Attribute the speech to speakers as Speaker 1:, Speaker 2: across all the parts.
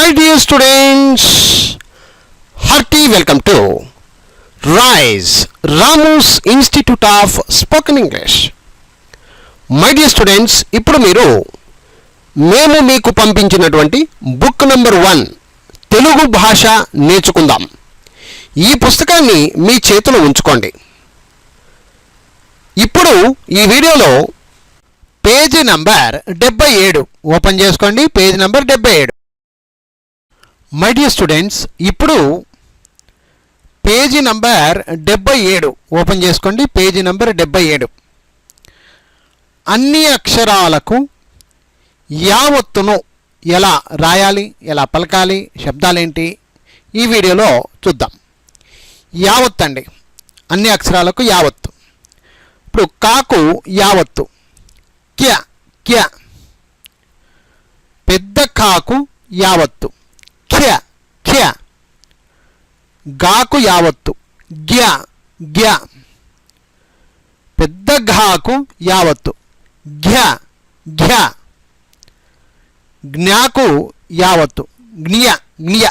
Speaker 1: My dear students, hearty welcome to RISE, Ramu's Institute of Spoken English. My dear students, ఇప్పుడు మీరు మేము మీకు పంపించినటువంటి బుక్ నెంబర్ 1 తెలుగు భాష నేర్చుకుందాం ఈ పుస్తకాన్ని మీ చేతిలో ఉంచుకోండి. ఇప్పుడు ఈ వీడియోలో పేజీ నంబర్ 77 ఓపెన్ చేసుకోండి. Page number 77. My dear students, ఇప్పుడు పేజీ నంబర్ 77 ఓపెన్ చేసుకోండి. Page number 77. అన్ని అక్షరాలకు యావత్తును ఎలా రాయాలి, ఎలా పలకాలి, శబ్దాలేంటి ఈ వీడియోలో చూద్దాం. యావత్ అండి, అన్ని అక్షరాలకు యావత్తు. ఇప్పుడు కాకు యావత్తు క్య క్య. పెద్ద కాకు యావత్తు ఖ్య ఖ్య. గాకు యావత్తు గ్య గ్య. పెద్ద ఘాకు యావత్తు ఘ్య ఘ్య. జ్ఞాకు యావత్తు జ్ఞియ జ్ఞియ.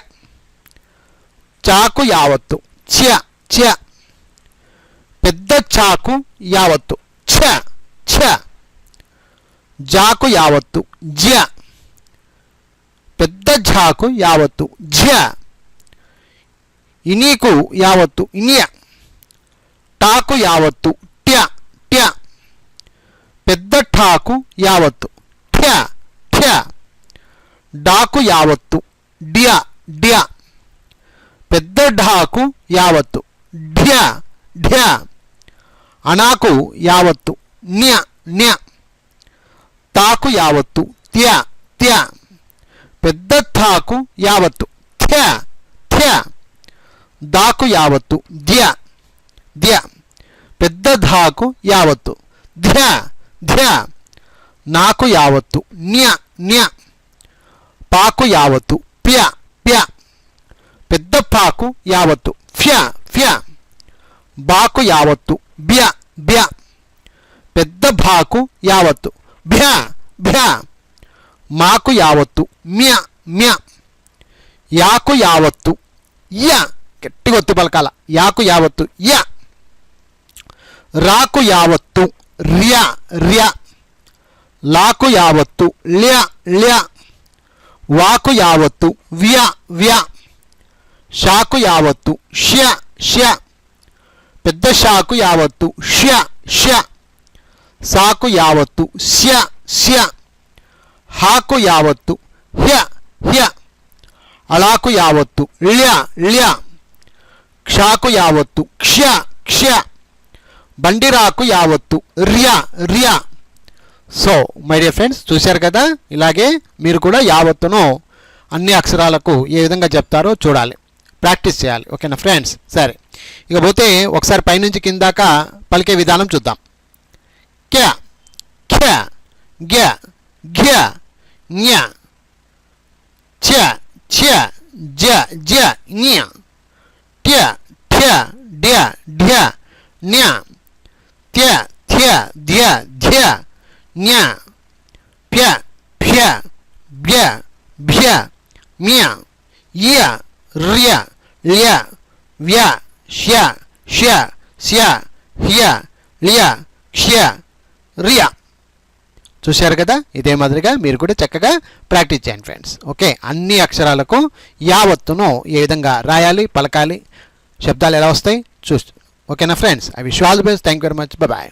Speaker 1: చాకు యావత్తు చ్య చ్య. పెద్ద చాకు యావత్తు ఛ ఛ. జాకు యావత్తు జ్య. పెద్ద ఝాకు యావత్తు ఝ. ఇనీకు యావత్తు ఇనియ. టాకు యావత్తు ట్య ట్య. పెద్ద ఠాకు యావత్తు ఠ్య ఠ్య. డాకు యావత్తు డ్య డ్య. పెద్ద ఢాకు యావత్తు ఢ్య ఢ్య. అణాకు యావత్తు న్య న్య. తాకు యావత్తు త్య త్య. పెద్ద థాకు యావత్తు థ్య థ్య. దాకు యావత్తు ధ్య ధ్య. పెద్ద ధాకు యావత్తు ధ్య ధ్య. నాకు యావత్తు న్య న్య. పాకు యావత్తు ప్య ప్య. పెద్ద పాకు యావత్తు ఫ్య ఫ్య. బాకు యావత్తు బ్య బ్య. పెద్ద భాకు యావత్తు భ్య భ్య. మాకు యావత్తు మ్య మ్య. యాకు యావత్తు య. గట్టిగా ఒత్తి పలకాల. యాకు యావత్తు య. రాకు యావత్తు ర్య ర్య. లాకు యావత్తు ల్య ల్య. వాకు యావత్తు వ్య వ్య. షాకు యావత్తుష్యష్య. పెద్ద షాకు యావత్తుష్యష్య. సాకు యావత్తు స్య స్య. హాకు యావత్తు హ్య హ్య. అళాకు యావత్తు ల్య ల్య. క్షాకు యావత్తు క్ష్య క్ష్య. బండిరాకు యావత్తు ర్య ర్య. సో మై డియర్ ఫ్రెండ్స్, చూశారు కదా. ఇలాగే మీరు కూడా యావత్తును అన్ని అక్షరాలకు ఏ విధంగా చెప్తారో చూడాలి, ప్రాక్టీస్ చేయాలి. ఓకేనా ఫ్రెండ్స్? సరే, ఇకపోతే ఒకసారి పైనుంచి కిందాక పలికే విధానం చూద్దాం. క్య ఖ్య గ్య ఘ్య జ్ఞ ఛ ఛ జ జ జ్ఞ. ట్య ఠ్య డ్య ఢ్య న్య. త్య థ్య ధ్య ధ్య న్య. ప్య ఫ్య బ్య భ్య మ్య. య ర్య ల్య వ్య ష్య ష స్య హ్య ల్య క్ష్య ర్య. చూశారు కదా. ఇదే మాదిరిగా మీరు కూడా చక్కగా ప్రాక్టీస్ చేయండి ఫ్రెండ్స్. ఓకే, అన్ని అక్షరాలకు యావత్తును ఏ విధంగా రాయాలి, పలకాలి, శబ్దాలు ఎలా వస్తాయి చూస్తూ. ఓకేనా friends? I wish you all the best. Thank you very much. Bye.